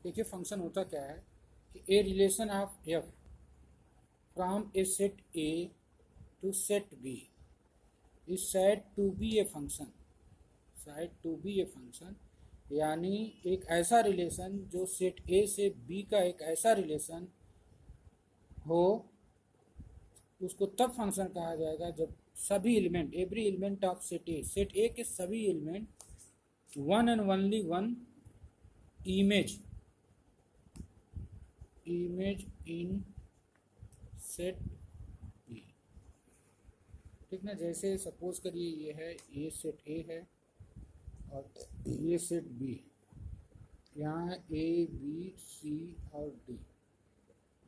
देखिए फंक्शन होता क्या है कि a relation of f from a set A to set B is said to be a function, said to be a function, यानी एक ऐसा रिलेशन जो सेट ए से बी का एक ऐसा रिलेशन हो, उसको तब फंक्शन कहा जाएगा जब सभी element, every element of set A के सभी element one and only one image in set B. ठीक ना, जैसे सपोज करिए ये है, ये सेट ए है और ये सेट बी, यहाँ है ए बी सी और डी,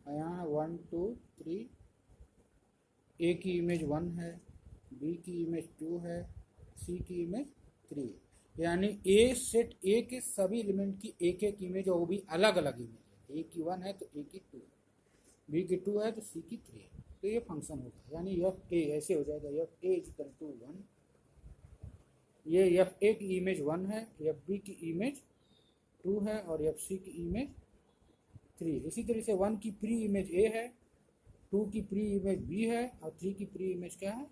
और यहाँ है 1 2 3, ए की इमेज 1 है, बी की इमेज 2 है, सी की इमेज 3, यानी ए सेट ए के सभी एलिमेंट की एक एक इमेज और वो भी अलग अलग इमेज है। ए की 1 है तो ए की 2, बी की 2 है तो सी की 3, तो ये फंक्शन होगा। यानी एफ ए ऐसे हो जाएगा, एफ ए इक्वल टू 1, ये एफ ए की इमेज 1 है, एफ बी की इमेज 2 है और एफ सी की इमेज 3। इसी तरह से 1 की प्री इमेज ए है, 2 की प्री इमेज बी है और 3 की प्री इमेज क्या है,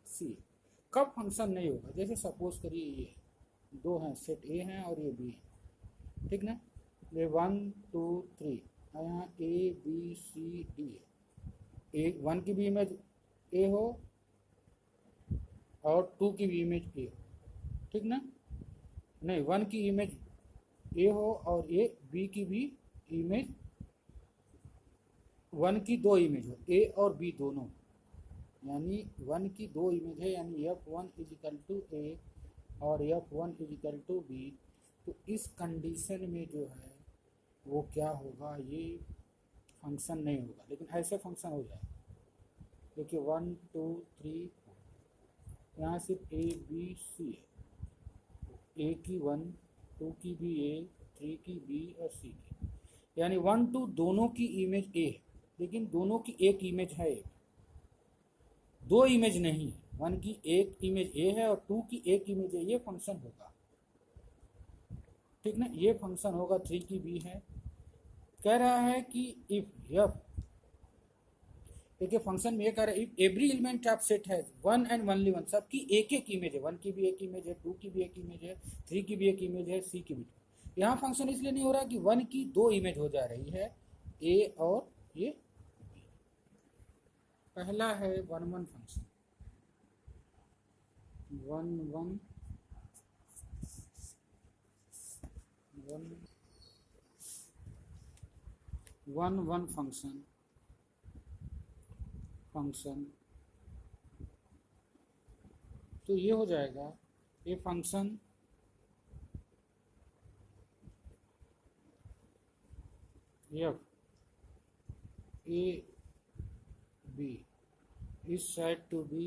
सी। कब फंक्शन नहीं होगा, जैसे सपोज करिए ये दो हैं, सेट ए हैं और ये बी है, ठीक ना, ये 1 2 3 और यहाँ ए बी सी डी है, ए 1 की भी इमेज ए हो और 2 की भी इमेज ए हो, ठीक ना, नहीं 1 की इमेज ए हो और ये बी की भी इमेज, 1 की 2 इमेज हो, ए और बी दोनों, यानी 1 की 2 इमेज है, यानी f1 इज इक्वल टू ए और f1 is equal to B. तो इस कंडीशन में जो है वो क्या होगा, ये फंक्शन नहीं होगा, लेकिन ऐसे फंक्शन हो जाएगा। देखिए 1 2 3 4, यहाँ सिर्फ ए बी सी है, ए की 1, 2 की भी ए, 3 की बी और सी की, यानी 1 2 दोनों की इमेज ए है, लेकिन दोनों की एक इमेज है, दो इमेज नहीं, 1 की एक इमेज ए है और 2 की एक इमेज है, ये फंक्शन होगा, ठीक ना, ये फंक्शन होगा। 3 की बी है, कह रहा है कि इफ एफ, देखिए फंक्शन में ये कह रहा है if every element of set है 1 एंड ओनली 1, सबकी एक एक इमेज है, 1 की भी एक इमेज है, 2 की भी एक इमेज है, 3 की भी एक इमेज है, सी की भी। यहाँ फंक्शन इसलिए नहीं हो रहा कि 1 की 2 इमेज हो जा रही है, ए और ये पहला है 1 1 फंक्शन, 1 1 1 1 फंक्शन तो ये हो जाएगा, ये function F A B is said to be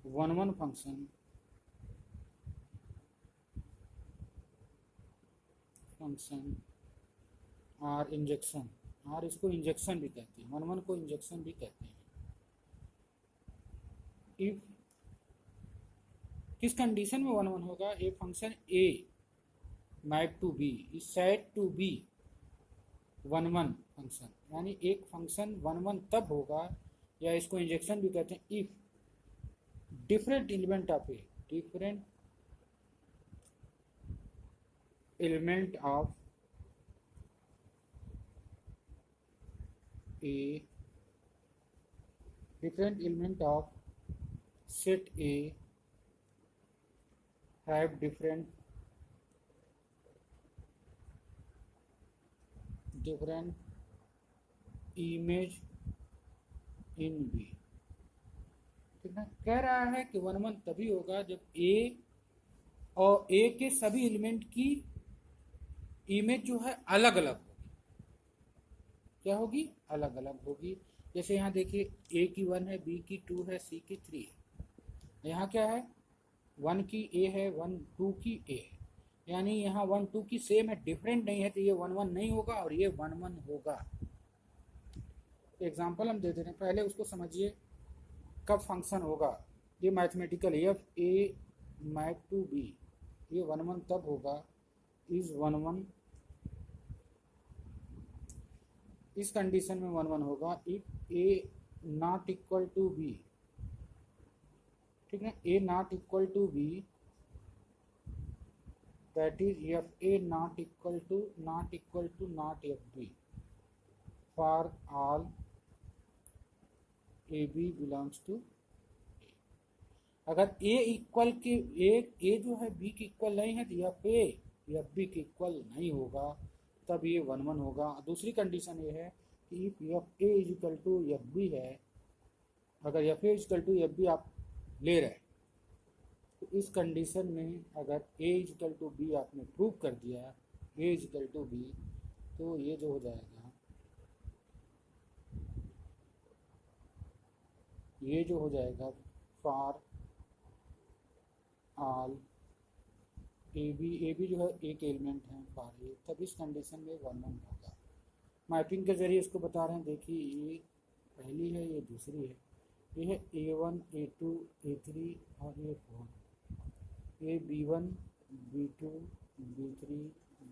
1 1 function और इंजेक्शन, और इसको इंजेक्शन भी कहते हैं, 1 1 को इंजेक्शन भी कहते हैं। इफ किस कंडीशन में 1 1 होगा, A function A map to B is said to be 1 1 function, यानी एक फंक्शन 1 1 तब होगा, या इसको इंजेक्शन भी कहते हैं, if different element of A, different element of A, different element of set A have different image in B। ठीक है, कह रहा है कि 1 1 तभी होगा जब A और A के सभी एलिमेंट की इमेज जो है अलग अलग होगी। क्या होगी, अलग अलग होगी। जैसे यहाँ देखिए ए की 1 है, बी की 2 है, सी की 3 है। यहाँ क्या है, 1 की ए है, 1 2 की ए है, यानी यहाँ 1 2 की सेम है, डिफरेंट नहीं है, तो ये 1 1 नहीं होगा और ये 1 1 होगा। एग्जाम्पल हम दे दे रहे हैं, पहले उसको समझिए कब फंक्शन होगा। ये mathematical F A map to B, ये 1 1 तब होगा, इज 1 1, इस कंडीशन में 1 1 होगा if a not equal to b, ठीक है, a not equal to b, that is f a not equal to not f b for all a b belongs to. अगर a equal के ए जो है B के equal नहीं है तो एफ बी के इक्वल नहीं होगा, तब ये 1 1 होगा। दूसरी कंडीशन ये है कि if F A is equal to F B है, अगर F A is equal to F B आप ले रहे हैं, तो इस कंडीशन में अगर A is equal to B आपने प्रूव कर दिया, A is equal to B, तो ये जो हो जाएगा, ये जो हो जाएगा फॉर ऑल ए बी जो है एक एलिमेंट है फॉर ए, तब इस कंडीशन में 1 1 होगा। मैपिंग के जरिए इसको बता रहे हैं, देखिए ये पहली है, ये दूसरी है, ये है A1 A2 A3 और A4, ये B1 B2 B3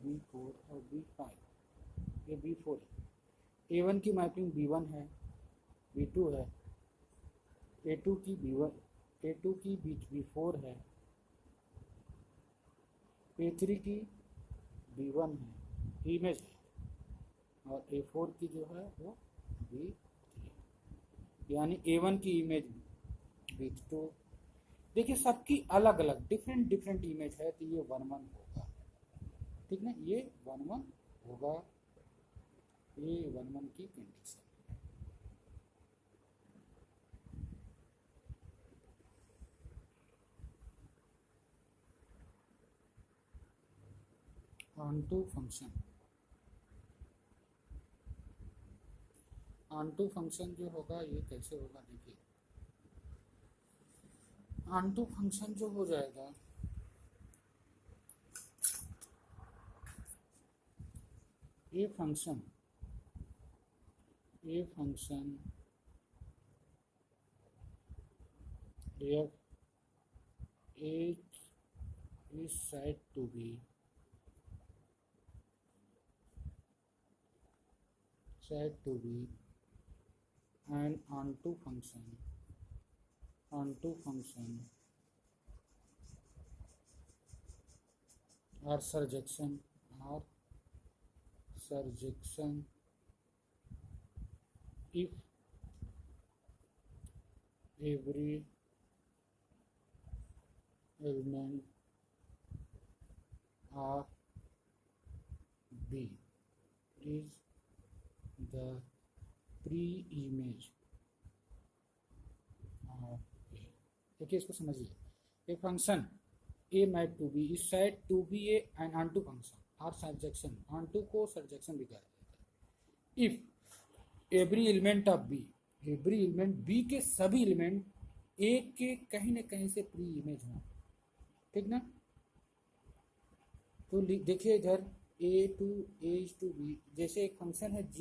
B4 और B5, ये B4 है। A1 की मैपिंग B1 है, B2 है, A2 की B4 है, A3 की B1 है, इमेज है, और A4 की जो है वो B3, यानी A1 की इमेज B2। देखिए सबकी अलग अलग डिफरेंट इमेज है, तो ये 1 1 होगा, ठीक ना, ये 1 1 होगा, ये 1 1 की condition. Onto function, onto function जो होगा ये कैसे होगा, देखिए ऑनटू फंक्शन जो हो जाएगा, ये function F A is said to be an onto function or surjection if every element of B is the pre-image of A। देखिए इसको समझिए, एक function A map to B is said to be an onto function और surjection, onto को surjection भी कहा जाता है, if every element of B, every element B के सभी एलिमेंट ए के कहीं ना कहीं से प्री इमेज हो, ठीक ना। तो देखिए इधर A to जैसे एक फंक्शन है g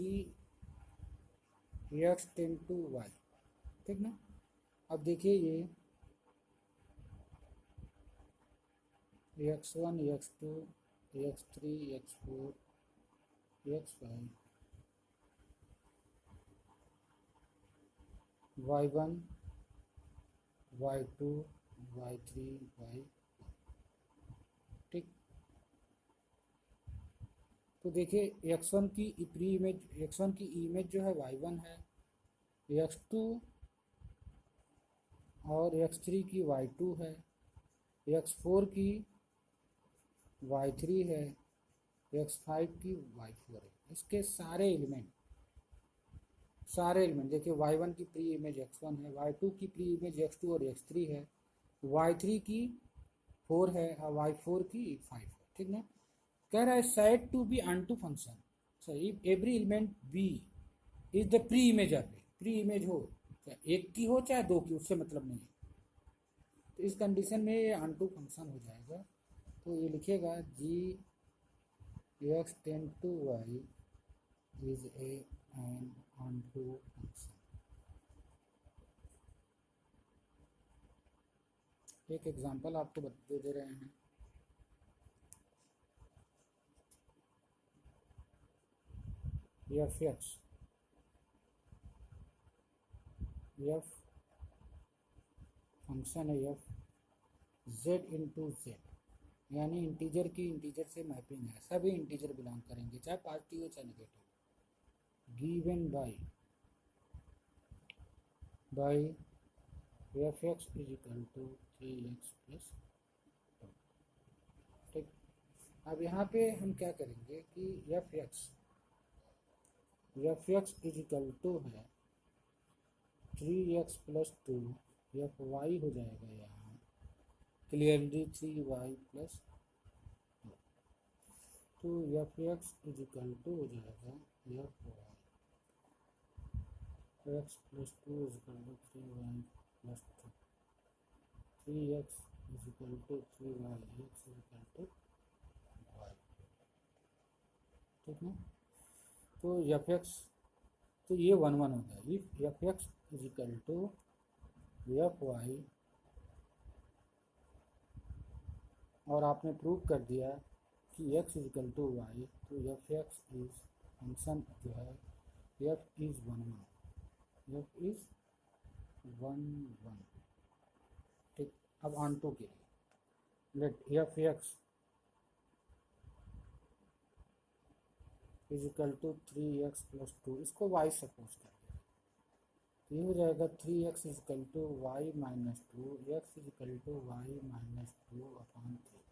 x ten to y, ठीक ना। अब देखिए ये x1 x2 x3 x4 x5 y1 y2 y3 y, ठीक। तो देखिए x1 की प्री इमेज, x1 की इमेज जो है y1 है, x2 और x3 की y2 है, x4 की y3 है, x5 की y4 है। इसके सारे एलिमेंट देखिए y1 की प्री इमेज x1 है, y2 की प्री इमेज x2 और x3 है, y3 की 4 है और y4 की 5 है, ठीक ना। कह रहा है said to be onto function, सही, every element b is the preimage of a, preimage हो चाहे एक की हो चाहे दो की, उससे मतलब नहीं है। तो इस कंडीशन में ये ऑनटू फंक्शन हो जाएगा। तो ये लिखेगा g x ten to y is an onto function. एक एग्जांपल आपको दे रहे हैं। एफ एक्स एफ फंक्शन है एफ जेड इंटू जेड, यानी इंटीजर की इंटीजर से मैपिंग है, सभी इंटीजर बिलोंग करेंगे चाहे पॉजिटिव हो चाहे negative, given by F x is equal to 3x plus 2। ठीक, अब यहाँ पे हम क्या करेंगे कि f x is equal to है 3x प्लस 2, एफ वाई हो जाएगा यहाँ क्लियरली 3y प्लस 2, तो F x is equal to हो जाएगा F Y X plus 2 is equal to 3y plus 2, 3x is equal to 3y X is equal to y। ठीक है, तो F x, तो ये 1 1 होता है। If F x is equal to F Y, और आपने प्रूव कर दिया कि x is equal to Y, तो एफ एक्स इज फंक्शन जो है एफ इज 1 1, एफ इज 1 1। ठीक, अब ऑन टू के लिए let F x is equal to 3x plus 2, इसको y सपोज कर दिया, तो ये हो जाएगा 3x is equal to Y minus 2, X is equal to Y minus 2 upon 3।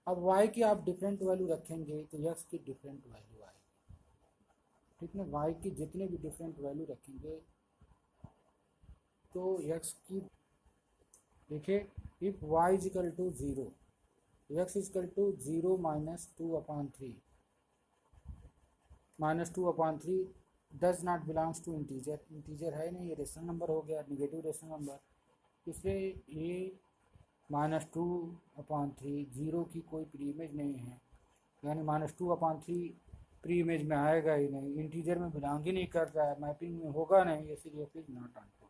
अब y की आप डिफरेंट वैल्यू रखेंगे तो x की डिफरेंट वैल्यू आएगी। ठीक है, y की जितने भी डिफरेंट वैल्यू रखेंगे तो x की, देखिए इफ y is equal to 0, X is equal to 0 minus 2 upon 3, minus 2 upon 3 does not belongs to integer, integer है नहीं, ये रेशनल नंबर हो गया, निगेटिव रेशनल नंबर, इसलिए ये माइनस 2 अपॉन 3 जीरो की कोई प्री इमेज नहीं है, यानी माइनस 2 अपॉन 3 प्री इमेज में आएगा ही नहीं, इंटीजर में बिलोंग ही नहीं कर रहा है, मैपिंग में होगा नहीं, इसलिए फिर not onto.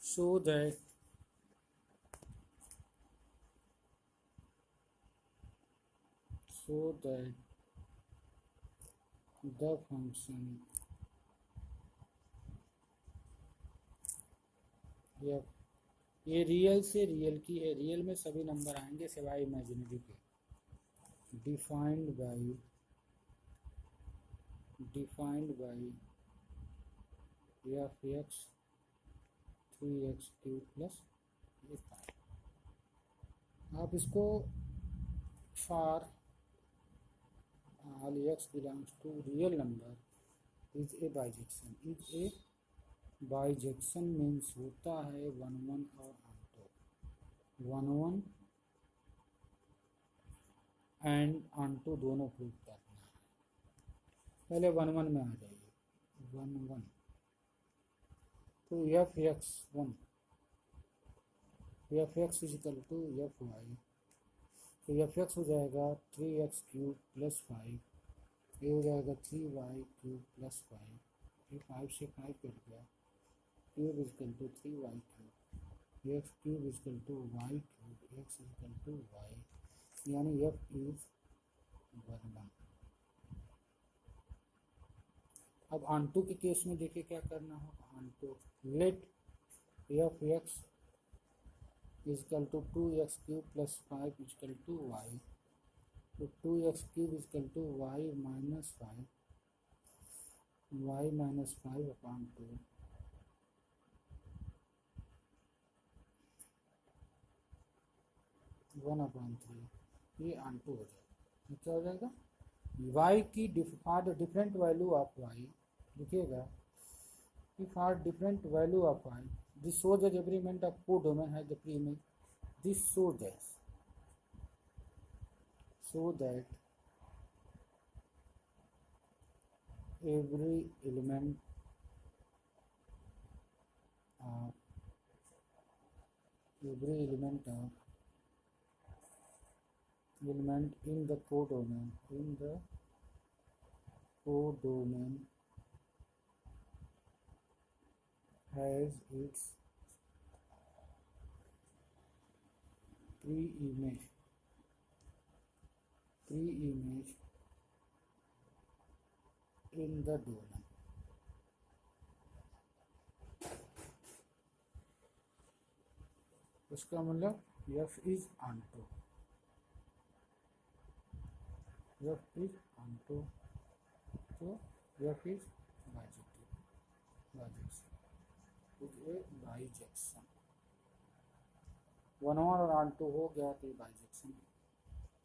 So that the function f, ये रियल से रियल की है, रियल में सभी नंबर आएंगे सिवाय इमेजिनरी के, defined by F X 3x cube plus 5। आप इसको for all x belongs to real number is a bijection, bijection means होता है 1 1 और ऑन 1 1 एंड ऑन टू दोनों प्रूव करना है। पहले 1 1 में आ जाइए, 1 1, तो F X 1, F x is equal to F Y, तो एफ एक्स हो जाएगा 3x क्यूब प्लस 5, ये हो जाएगा 3y क्यूब प्लस 5, ये 5 से 5 कट गया, cube is equal to 3y cube, X cube is equal to Y cube, X is equal to Y, यानी एफ इज 1 1। अब ऑन टू के केस में देखिए क्या करना होगा, onto let F x is equal to 2x cube plus 5 is equal to Y, तो 2x cube is equal to Y minus 5, Y minus 5 upon 2, 1 upon 3, ये on to हो जाएगा। क्या हो जाएगा, y की for the different value of y, लिखिएगा कि for different value of y this shows that every element of codomain has the pre image, this show that every element of element in the codomain has its pre-image in the donor. उसका मतलब F is onto, F is onto, तो F is bijection 1 और onto हो गया तो bijection